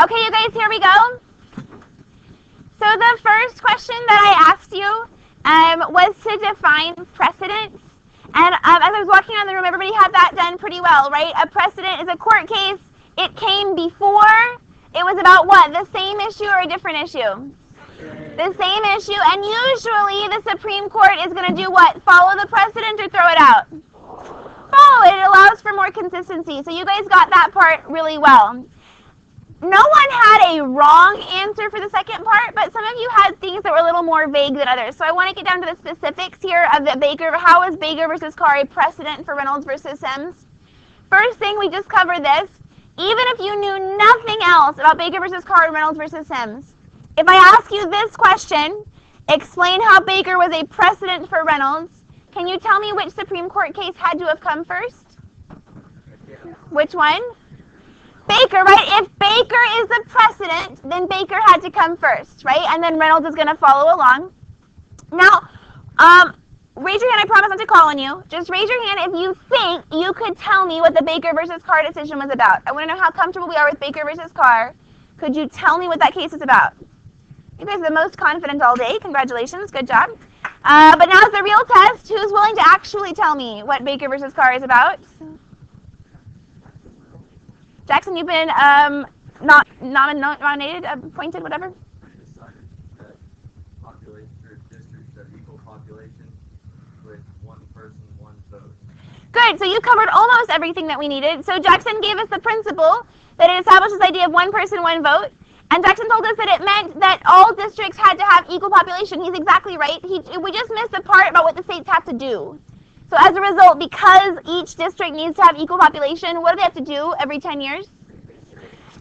Okay, you guys, here we go. So the first question that I asked you was to define precedents. And as I was walking around the room, everybody had that done pretty well, right? A precedent is a court case. It came before. It was about what? The same issue or a different issue? The same issue. And usually the Supreme Court is going to do what? Follow the precedent or throw it out? Follow it. It allows for more consistency. So you guys got that part really well. No one had a wrong answer for the second part, but some of you had things that were a little more vague than others. So I want to get down to the specifics here of the Baker. How is Baker versus Carr a precedent for Reynolds versus Sims? First thing, we just covered this. Even if you knew nothing else about Baker versus Carr and Reynolds versus Sims, if I ask you this question, explain how Baker was a precedent for Reynolds, can you tell me which Supreme Court case had to have come first? Which one? Baker, right? If Baker is the precedent, then Baker had to come first, right? And then Reynolds is going to follow along. Now, raise your hand. I promise not to call on you. Just raise your hand if you think you could tell me what the Baker versus Carr decision was about. I want to know how comfortable we are with Baker versus Carr. Could you tell me what that case is about? You guys are the most confident all day. Congratulations. Good job. But now it's the real test. Who's willing to actually tell me what Baker versus Carr is about? Jackson, you've been nominated, appointed, whatever. I decided that population or districts have equal population with one person, one vote. Good. So you covered almost everything that we needed. So Jackson gave us the principle that it established this idea of one person, one vote. And Jackson told us that it meant that all districts had to have equal population. He's exactly right. We just missed the part about what the states have to do. So as a result, because each district needs to have equal population, what do they have to do every 10 years?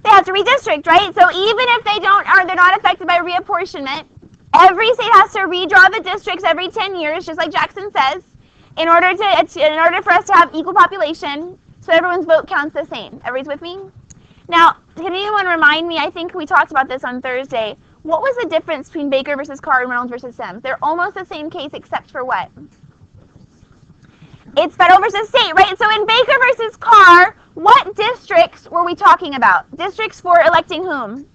They have to redistrict, right? So even if they're not affected by reapportionment, every state has to redraw the districts every 10 years, just like Jackson says, in order for us to have equal population, so everyone's vote counts the same. Everybody's with me? Now, can anyone remind me, I think we talked about this on Thursday, what was the difference between Baker versus Carr and Reynolds versus Sims? They're almost the same case except for what? It's federal versus state, right? So in Baker versus Carr, what districts were we talking about? Districts for electing whom?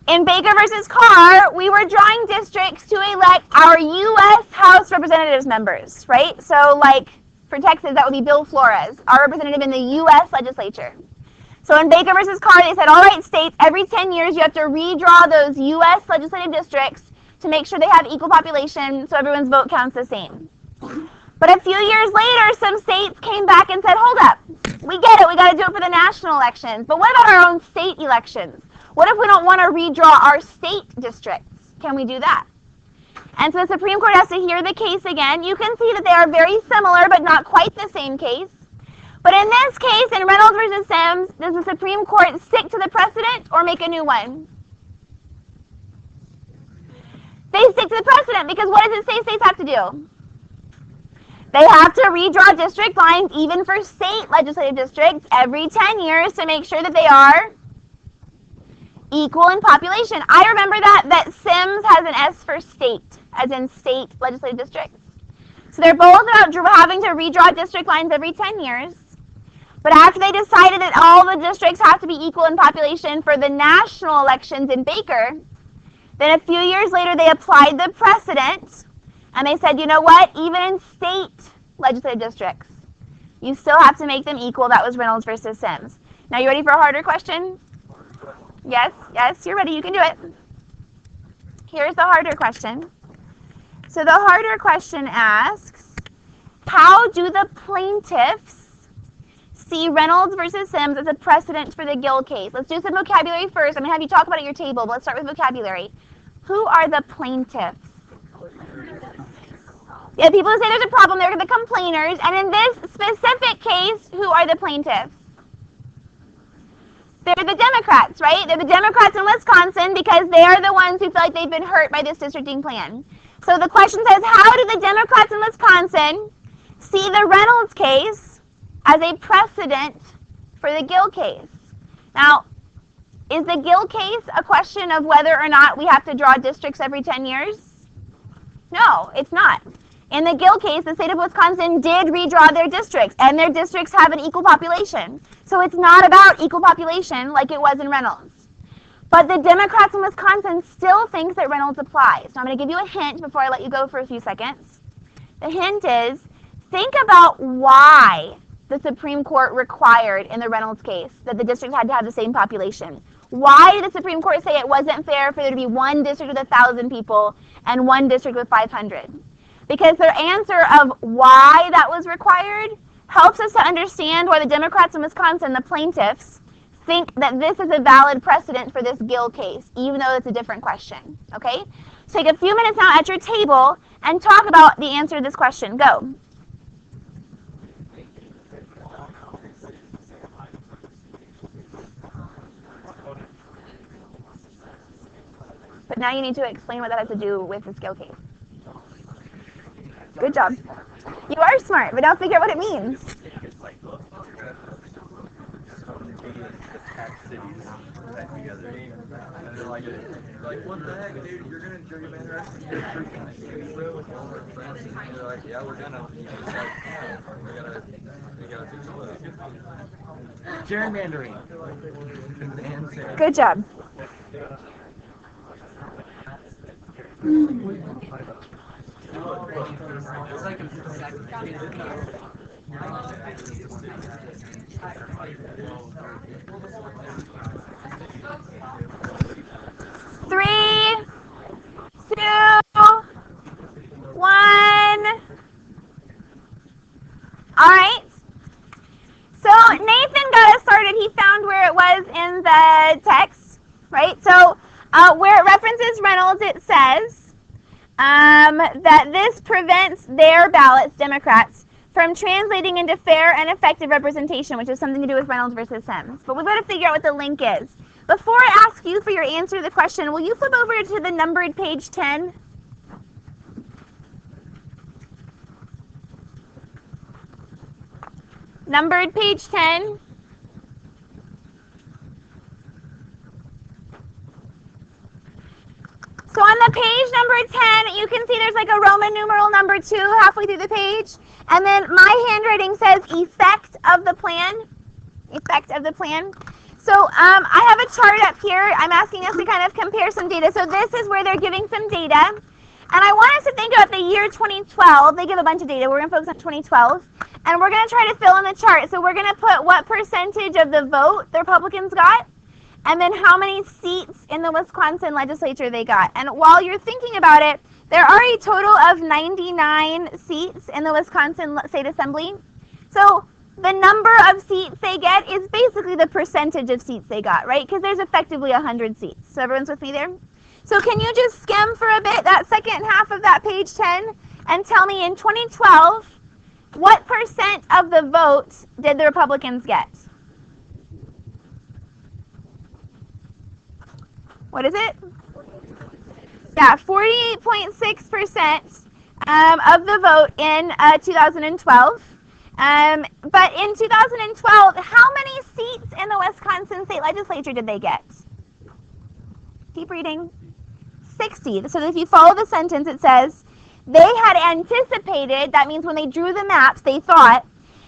In Baker versus Carr, we were drawing districts to elect our U.S. House Representatives members, right? So like for Texas, that would be Bill Flores, our representative in the U.S. legislature. So in Baker versus Carr, they said, all right, states, every 10 years you have to redraw those U.S. legislative districts to make sure they have equal population so everyone's vote counts the same. But a few years later, some states came back and said, hold up, we get it, we got to do it for the national elections. But what about our own state elections? What if we don't want to redraw our state districts? Can we do that? And so the Supreme Court has to hear the case again. You can see that they are very similar, but not quite the same case. But in this case, in Reynolds versus Sims, does the Supreme Court stick to the precedent or make a new one? They stick to the precedent because what does it say states have to do? They have to redraw district lines even for state legislative districts every 10 years to make sure that they are equal in population. I remember that Sims has an S for state, as in state legislative districts. So they're both about having to redraw district lines every 10 years. But after they decided that all the districts have to be equal in population for the national elections in Baker, then a few years later they applied the precedent and they said, you know what, even in state legislative districts, you still have to make them equal. That was Reynolds versus Sims. Now you ready for a harder question? Yes, you're ready, you can do it. Here's the harder question. So the harder question asks, how do the plaintiffs see Reynolds versus Sims as a precedent for the Gill case? Let's do some vocabulary first. I'm going to have you talk about it at your table, but let's start with vocabulary. Who are the plaintiffs? Yeah, people who say there's a problem, they're the complainers. And in this specific case, who are the plaintiffs? They're the Democrats, right? They're the Democrats in Wisconsin because they are the ones who feel like they've been hurt by this districting plan. So the question says, how do the Democrats in Wisconsin see the Reynolds case as a precedent for the Gill case? Now, is the Gill case a question of whether or not we have to draw districts every 10 years? No, it's not. In the Gill case, the state of Wisconsin did redraw their districts, and their districts have an equal population. So it's not about equal population like it was in Reynolds. But the Democrats in Wisconsin still think that Reynolds applies. So I'm going to give you a hint before I let you go for a few seconds. The hint is, think about why the Supreme Court required in the Reynolds case that the district had to have the same population. Why did the Supreme Court say it wasn't fair for there to be one district with 1,000 people and one district with 500? Because their answer of why that was required helps us to understand why the Democrats in Wisconsin, the plaintiffs, think that this is a valid precedent for this Gill case, even though it's a different question. Okay? So take a few minutes now at your table and talk about the answer to this question. Go. But now you need to explain what that has to do with this Gill case. Good job. You are smart, but now figure out what it means. It's like, look, cities back together. And they're like, what the heck, dude? You're going to gerrymander us? You're freaking cities, bro, with all our friends. And they're like, yeah, we're going to. It's like, yeah, we gotta fix it. Gerrymandering. Good job. Three, 2, 1. All right. So Nathan got us started. He found where it was in the text, right? So where it references Reynolds, it says that this prevents their ballots, Democrats, from translating into fair and effective representation, which has something to do with Reynolds versus Sims. But we've got to figure out what the link is. Before I ask you for your answer to the question, will you flip over to the numbered page 10? Numbered page 10. So on the page number 10, you can see there's like a Roman numeral number 2 halfway through the page. And then my handwriting says effect of the plan. Effect of the plan. So I have a chart up here. I'm asking us to kind of compare some data. So this is where they're giving some data. And I want us to think about the year 2012. They give a bunch of data. We're going to focus on 2012. And we're going to try to fill in the chart. So we're going to put what percentage of the vote the Republicans got, and then how many seats in the Wisconsin legislature they got. And while you're thinking about it, there are a total of 99 seats in the Wisconsin State Assembly. So the number of seats they get is basically the percentage of seats they got, right? Because there's effectively 100 seats. So everyone's with me there? So can you just skim for a bit that second half of that page 10 and tell me in 2012, what percent of the vote did the Republicans get? What is it? Yeah, 48.6% of the vote in 2012. But in 2012, how many seats in the Wisconsin state legislature did they get? Keep reading. 60. So if you follow the sentence, it says, they had anticipated, that means when they drew the maps, they thought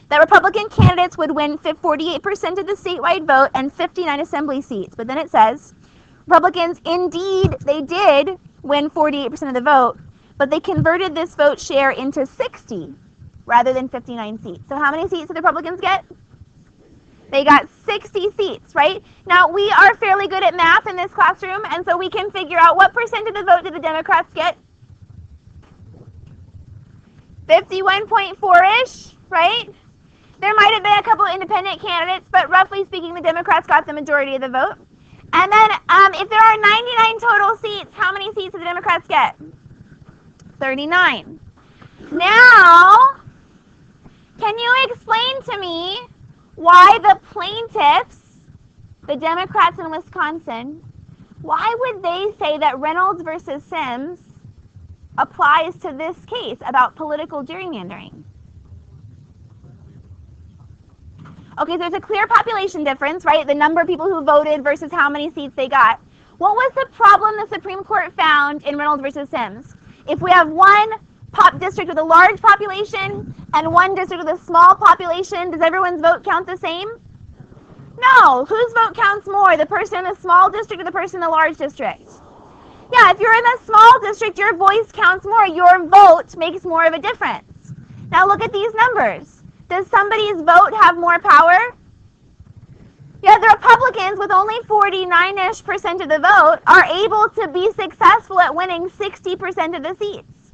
that Republican candidates would win 48% of the statewide vote and 59 assembly seats. But then it says, Republicans, indeed, they did win 48% of the vote, but they converted this vote share into 60 rather than 59 seats. So how many seats did the Republicans get? They got 60 seats, right? Now, we are fairly good at math in this classroom, and so we can figure out what percent of the vote did the Democrats get? 51.4-ish, right? There might have been a couple of independent candidates, but roughly speaking, the Democrats got the majority of the vote. And then if there are 99 total seats, how many seats did the Democrats get? 39. Now, can you explain to me why the plaintiffs, the Democrats in Wisconsin, why would they say that Reynolds versus Sims applies to this case about political gerrymandering? Okay, so there's a clear population difference, right? The number of people who voted versus how many seats they got. What was the problem the Supreme Court found in Reynolds versus Sims? If we have one district with a large population and one district with a small population, does everyone's vote count the same? No. Whose vote counts more? The person in the small district or the person in the large district? Yeah, if you're in the small district, your voice counts more. Your vote makes more of a difference. Now look at these numbers. Does somebody's vote have more power? Yeah, the Republicans, with only 49-ish% of the vote, are able to be successful at winning 60% of the seats.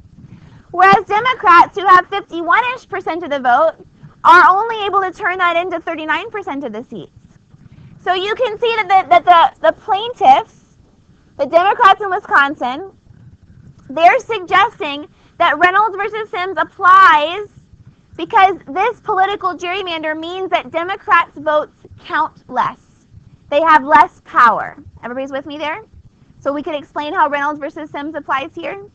Whereas Democrats, who have 51-ish% of the vote, are only able to turn that into 39% of the seats. So you can see that the plaintiffs, the Democrats in Wisconsin, they're suggesting that Reynolds versus Sims applies because this political gerrymander means that Democrats' votes count less. They have less power. Everybody's with me there? So we can explain how Reynolds versus Sims applies here?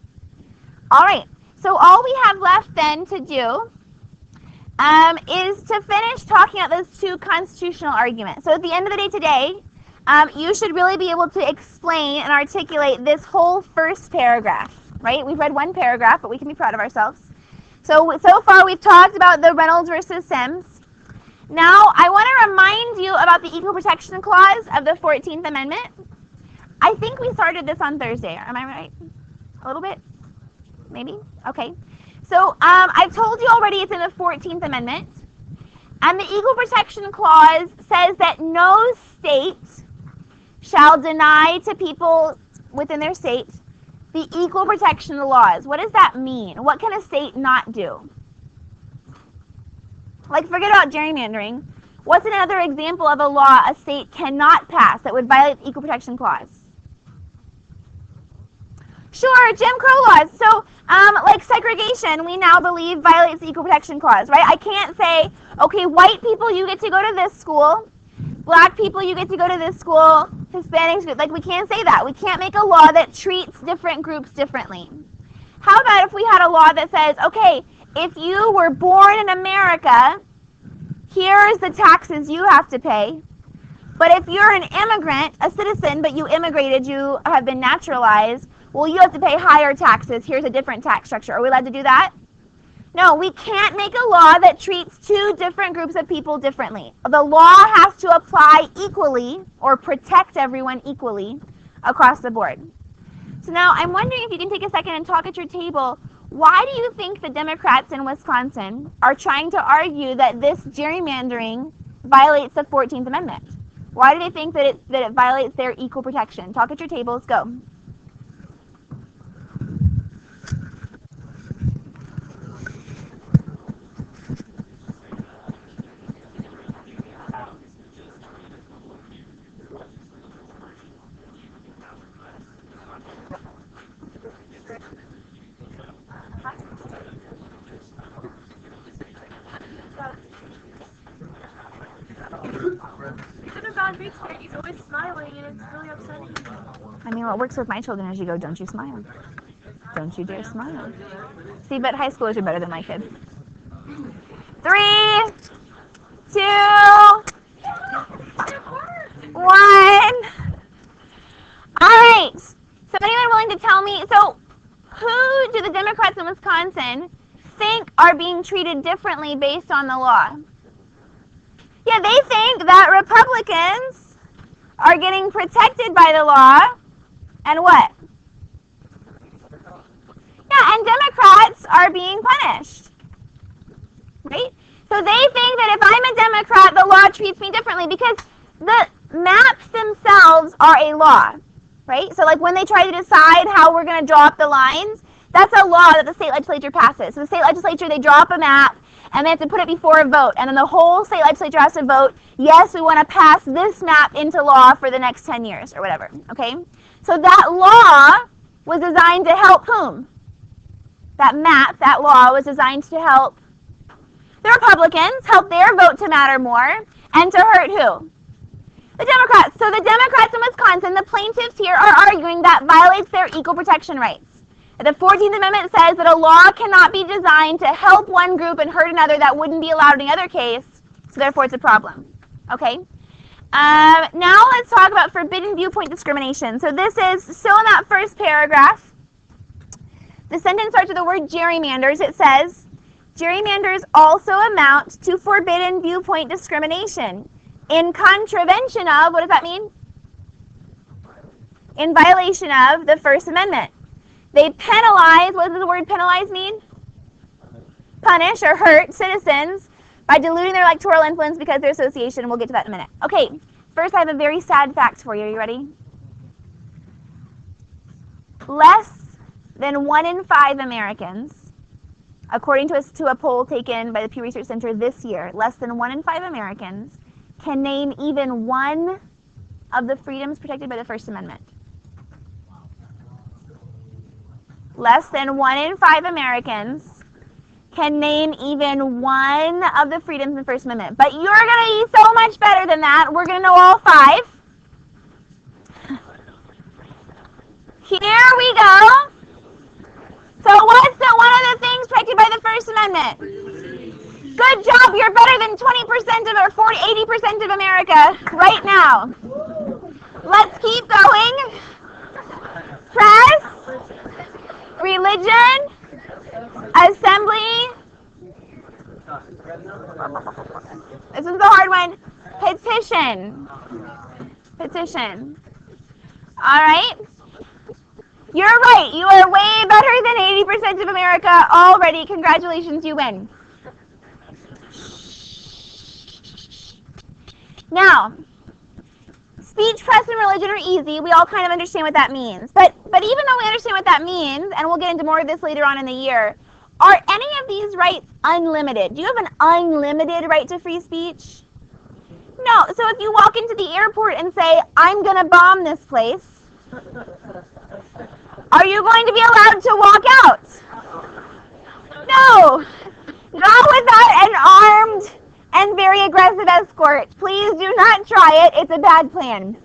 All right. So all we have left then to do is to finish talking about those two constitutional arguments. So at the end of the day today, you should really be able to explain and articulate this whole first paragraph, right? We've read one paragraph, but we can be proud of ourselves. So far we've talked about the Reynolds versus Sims. Now, I want to remind you about the Equal Protection Clause of the 14th Amendment. I think we started this on Thursday. Am I right? A little bit? Maybe? Okay. So I've told you already it's in the 14th Amendment. And the Equal Protection Clause says that no state shall deny to people within their state the equal protection of the laws. What does that mean? What can a state not do? Like, forget about gerrymandering. What's another example of a law a state cannot pass that would violate the Equal Protection Clause? Sure, Jim Crow laws. So, like segregation, we now believe violates the Equal Protection Clause, right? I can't say, okay, white people, you get to go to this school. Black people, you get to go to this school. Hispanics, like, we can't say that. We can't make a law that treats different groups differently. How about if we had a law that says, okay, if you were born in America, here's the taxes you have to pay. But if you're an immigrant, a citizen, but you immigrated, you have been naturalized, well, you have to pay higher taxes. Here's a different tax structure. Are we allowed to do that? No, we can't make a law that treats two different groups of people differently. The law has to apply equally or protect everyone equally across the board. So now I'm wondering if you can take a second and talk at your table. Why do you think the Democrats in Wisconsin are trying to argue that this gerrymandering violates the 14th Amendment? Why do they think that it violates their equal protection? Talk at your tables. Go. He's always smiling, and it's really upsetting. I mean, what works with my children is you go, don't you smile. Don't you dare smile. See, but high schoolers are better than my kids. 3, 2, 1. All right. So anyone willing to tell me, so who do the Democrats in Wisconsin think are being treated differently based on the law? Yeah, they think that Republicans are getting protected by the law, and what? Yeah, and Democrats are being punished, right? So they think that if I'm a Democrat, the law treats me differently because the maps themselves are a law, right? So like when they try to decide how we're going to draw up the lines, that's a law that the state legislature passes. So the state legislature, they draw up a map, and they have to put it before a vote. And then the whole state legislature has to vote, yes, we want to pass this map into law for the next 10 years or whatever, okay? So that law was designed to help whom? That map, that law was designed to help the Republicans, help their vote to matter more, and to hurt who? The Democrats. So the Democrats in Wisconsin, the plaintiffs here, are arguing that violates their equal protection rights. The 14th Amendment says that a law cannot be designed to help one group and hurt another. That wouldn't be allowed in the other case, so therefore it's a problem. Okay? Now let's talk about forbidden viewpoint discrimination. So this is still in that first paragraph. The sentence starts with the word gerrymanders. It says, gerrymanders also amount to forbidden viewpoint discrimination. in contravention of, what does that mean? In violation of the First Amendment. They penalize, what does the word penalize mean? Punish or hurt citizens by diluting their electoral influence because of their association. We'll get to that in a minute. Okay, first I have a very sad fact for you. Are you ready? Less than 1 in 5 Americans, according to a poll taken by the Pew Research Center this year, less than 1 in 5 Americans can name even one of the freedoms protected by the First Amendment. Less than 1 in 5 Americans can name even one of the freedoms in the First Amendment. But you're going to be so much better than that. We're going to know all 5. Here we go. So what's one of the things protected by the First Amendment? Good job. You're better than 20% of, or 40, 80% of America right now. Let's keep going. Press, religion, assembly. This is the hard one. Petition. Petition. All right. You're right. You are way better than 80% of America already. Congratulations, you win. Now, speech, press, and religion are easy. We all kind of understand what that means. But even though we understand what that means, and we'll get into more of this later on in the year, are any of these rights unlimited? Do you have an unlimited right to free speech? No. So if you walk into the airport and say, I'm going to bomb this place, are you going to be allowed to walk out? No. Not without an armed and very aggressive escort. Please do not try it. It's a bad plan.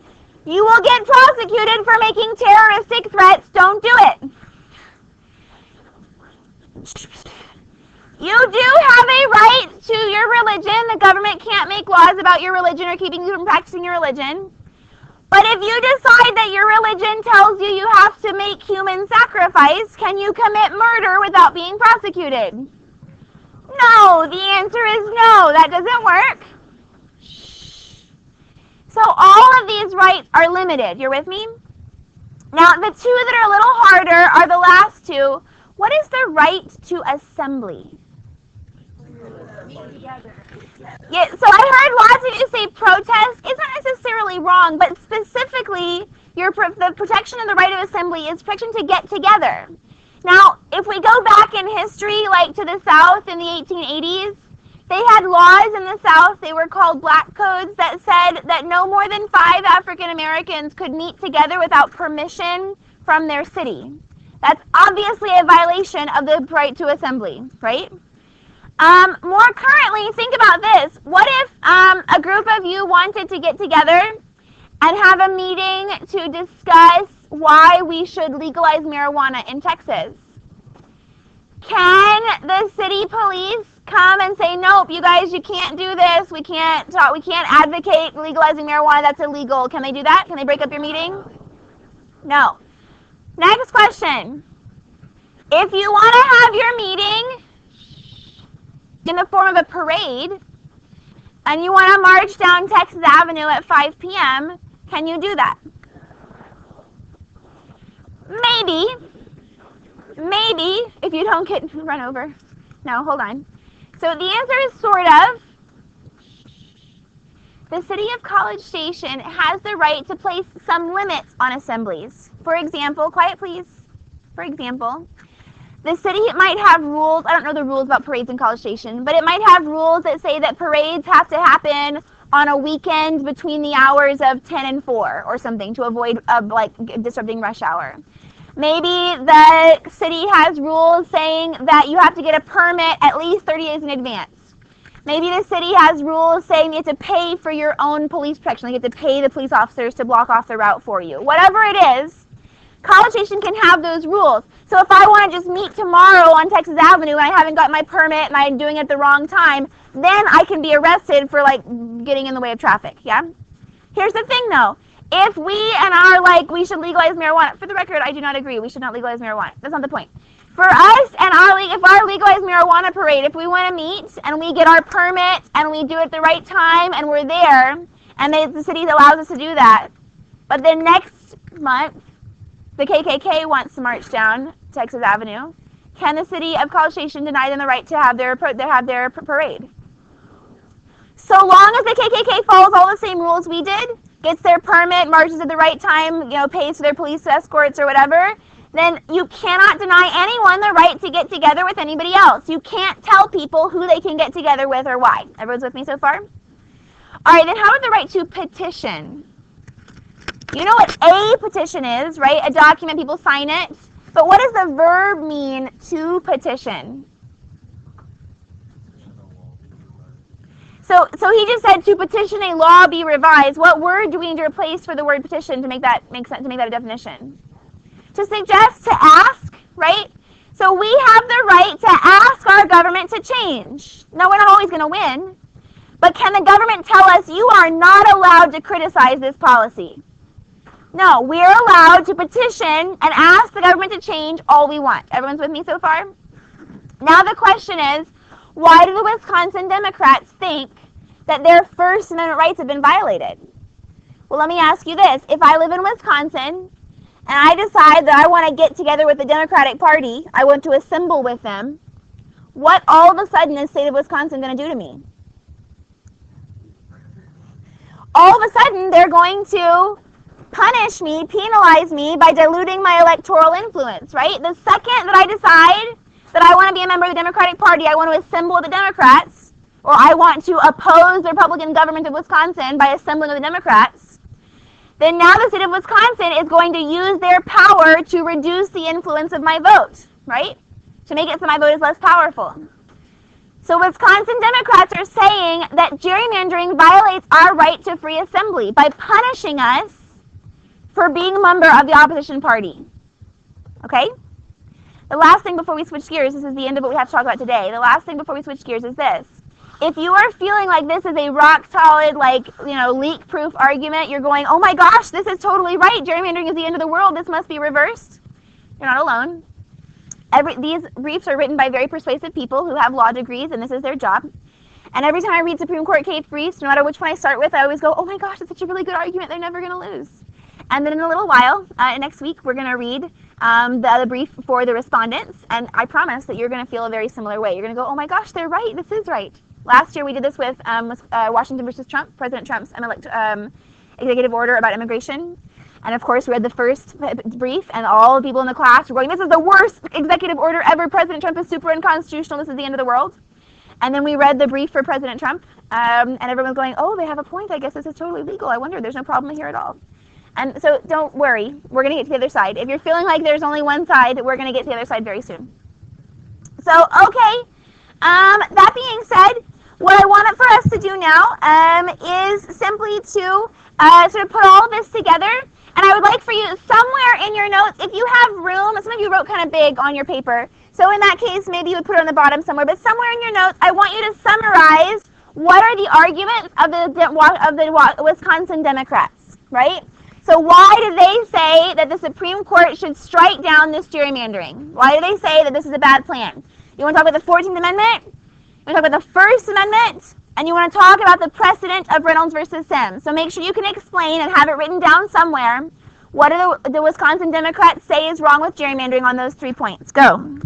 You will get prosecuted for making terroristic threats. Don't do it. You do have a right to your religion. The government can't make laws about your religion or keeping you from practicing your religion. But if you decide that your religion tells you you have to make human sacrifice, can you commit murder without being prosecuted? No. The answer is no. That doesn't work. So all of these rights are limited. You're with me? Now, the two that are a little harder are the last two. What is the right to assembly? Yeah, so I heard lots of you say protest. It's not necessarily wrong, but specifically, the protection of the right of assembly is protection to get together. Now, if we go back in history, like to the South in the 1880s, they had laws in the South, they were called black codes, that said that no more than 5 African Americans could meet together without permission from their city. That's obviously a violation of the right to assembly, right? More currently, think about this. What if a group of you wanted to get together and have a meeting to discuss why we should legalize marijuana in Texas? Can the city police come and say, nope, you guys, you can't do this. We can't advocate legalizing marijuana. That's illegal. Can they do that? Can they break up your meeting? No. Next question. If you want to have your meeting in the form of a parade, and you want to march down Texas Avenue at 5 p.m., can you do that? Maybe, if you don't get run over. No, hold on. So the answer is sort of. The city of College Station has the right to place some limits on assemblies. For example, quiet please. For example, the city might have rules, I don't know the rules about parades in College Station, but it might have rules that say that parades have to happen on a weekend between the hours of 10 and 4 or something to avoid disrupting rush hour. Maybe the city has rules saying that you have to get a permit at least 30 days in advance. Maybe the city has rules saying you have to pay for your own police protection. Like you have to pay the police officers to block off the route for you. Whatever it is, College Station can have those rules. So if I want to just meet tomorrow on Texas Avenue and I haven't got my permit and I'm doing it at the wrong time, then I can be arrested for getting in the way of traffic, yeah? Here's the thing though. If we we should legalize marijuana, for the record, I do not agree. We should not legalize marijuana. That's not the point. For us and if our legalized marijuana parade, if we want to meet and we get our permit and we do it at the right time and we're there, and the city allows us to do that. But then next month, the KKK wants to march down Texas Avenue. Can the city of College Station deny them the right to have their parade? So long as the KKK follows all the same rules we did, gets their permit, marches at the right time, pays for their police escorts or whatever, then you cannot deny anyone the right to get together with anybody else. You can't tell people who they can get together with or why. Everyone's with me so far? All right, then how about the right to petition? You know what a petition is, right? A document, people sign it. But what does the verb mean, to petition? So he just said to petition a law be revised. What word do we need to replace for the word petition to make that make sense, to make that a definition? To suggest, to ask, right? So we have the right to ask our government to change. Now, we're not always going to win, but can the government tell us you are not allowed to criticize this policy? No, we're allowed to petition and ask the government to change all we want. Everyone's with me so far? Now the question is, why do the Wisconsin Democrats think that their First Amendment rights have been violated? Well, let me ask you this. If I live in Wisconsin and I decide that I want to get together with the Democratic Party, I want to assemble with them, what all of a sudden is the state of Wisconsin going to do to me? All of a sudden, they're going to punish me, penalize me by diluting my electoral influence, right? The second that I decide that I want to be a member of the Democratic Party, I want to assemble with the Democrats, or I want to oppose the Republican government of Wisconsin by assembling with the Democrats, then now the state of Wisconsin is going to use their power to reduce the influence of my vote, right? To make it so my vote is less powerful. So Wisconsin Democrats are saying that gerrymandering violates our right to free assembly by punishing us for being a member of the opposition party. Okay? The last thing before we switch gears, this is the end of what we have to talk about today. The last thing before we switch gears is this. If you are feeling like this is a rock solid, leak-proof argument, you're going, oh my gosh, this is totally right. Gerrymandering is the end of the world. This must be reversed. You're not alone. These briefs are written by very persuasive people who have law degrees, and this is their job. And every time I read Supreme Court case briefs, no matter which one I start with, I always go, oh my gosh, that's such a really good argument. They're never going to lose. And then in a little while, next week, we're going to read the brief for the respondents. And I promise that you're going to feel a very similar way. You're going to go, oh my gosh, they're right. This is right. Last year we did this with Washington versus Trump, President Trump's executive order about immigration. And of course, we read the first brief, and all the people in the class were going, this is the worst executive order ever. President Trump is super unconstitutional. This is the end of the world. And then we read the brief for President Trump, and everyone's going, oh, they have a point. I guess this is totally legal. I wonder. There's no problem here at all. And so don't worry. We're going to get to the other side. If you're feeling like there's only one side, we're going to get to the other side very soon. So, okay. That being said, what I want for us to do now is simply to sort of put all of this together. And I would like for you, somewhere in your notes, if you have room, some of you wrote kind of big on your paper. So in that case, maybe you would put it on the bottom somewhere. But somewhere in your notes, I want you to summarize what are the arguments of the Wisconsin Democrats, right? So why do they say that the Supreme Court should strike down this gerrymandering? Why do they say that this is a bad plan? You want to talk about the 14th Amendment? You want to talk about the First Amendment? And you want to talk about the precedent of Reynolds versus Sims. So make sure you can explain and have it written down somewhere. What do the Wisconsin Democrats say is wrong with gerrymandering on those 3 points? Go.